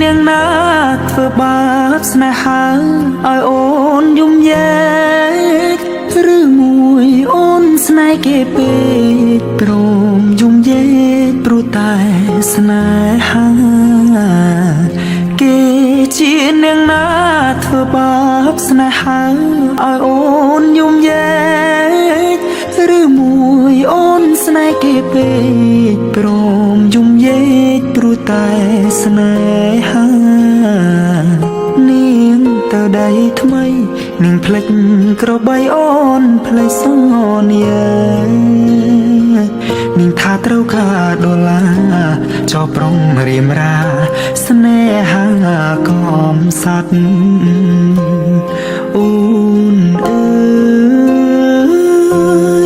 នាងណាធ្វើបាបស្នេហាឲ្យអូនយំយែកឬមួយអូនស្នេហ៍គេពេកព្រមយំយែកព្រោះតែស្នេហាគេជានាងណាធ្វើបាបស្នេហាឲ្យអូនយំយែកឬមួយអូនស្នេហ៍គេពេកព្រមយំយែកព្រោះតែស្នេហានាងទៅដៃថ្មីនាងភ្លេចក្របីអូនភ្លេចសនានាងថាត្រូវការដុល្លារចោប្រុងរៀមរាស្នេហាកំសត់អូនអើ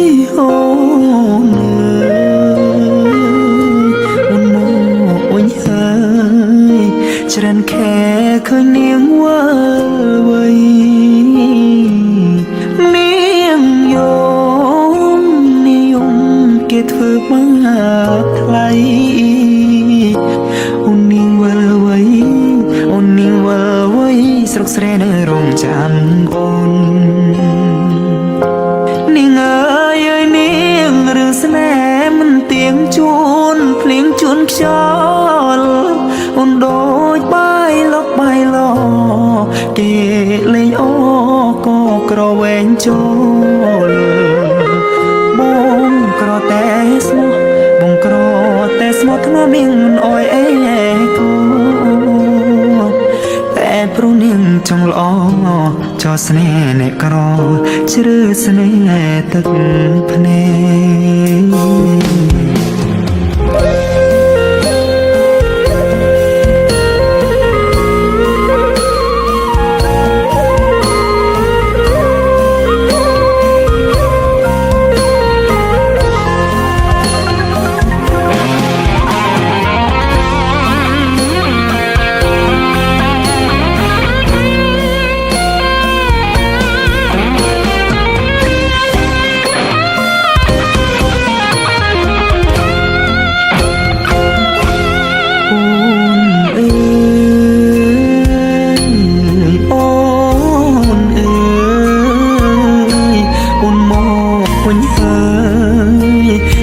យអូនអូនមកអញហើយច្រើនខែឃើញនាងវើវៃនាងយំនាងយំគេធ្វើបាបថ្លៃអូននាងវល់វៃអូននាងវល់វៃស្រុកស្រែនៅរងចាំអូននាងអើយអើយនាងរឿងស្នេហ៍មិនទៀងជួនភ្លៀងជួនខ្យល់អូនដូចបាយលកបាយឡគេលេងអូក៏ក្រវែងចូលបងក្រតែស្មោះបងក្រតែស្មោះធ្ងន់នាងមិនអោយអេគូតែព្រោះនាងចង់ល្អចោស្នេហ៍អ្នកក្រជ្រឺស្នេហ៍ទឹកភ្នែក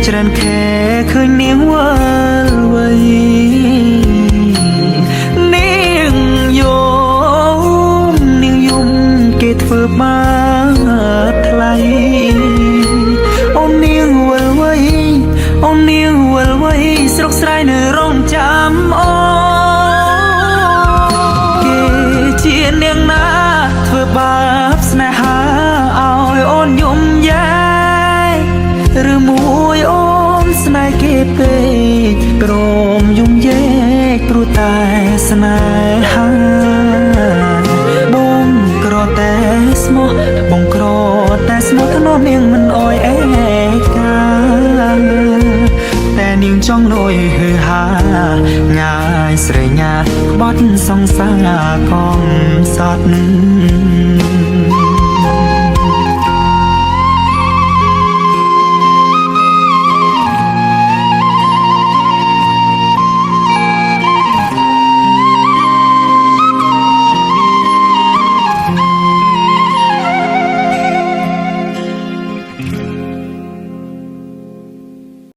ច្រើនខែឃើញនាងវល់វៃនាងយំនាងយំគេធ្វើបាបថ្លៃអូននាងវល់វៃអូននាងវល់វៃស្រុកស្រែនៅរងចាំអូគេជានាងណាធ្វើបាបស្នេហាឲ្យអូនយំយែកឬមួយអូនស្នេហ៍គេពេកព្រមយំយែកព្រោះតែស្នេហាបងក្រតែស្មោះបងក្រតែស្មោះធ្នន់នាងមិនអោយអេកាតែនាងចង់លួយហឺហាងាយស្រេញញាតបត់សង្សារកំសត់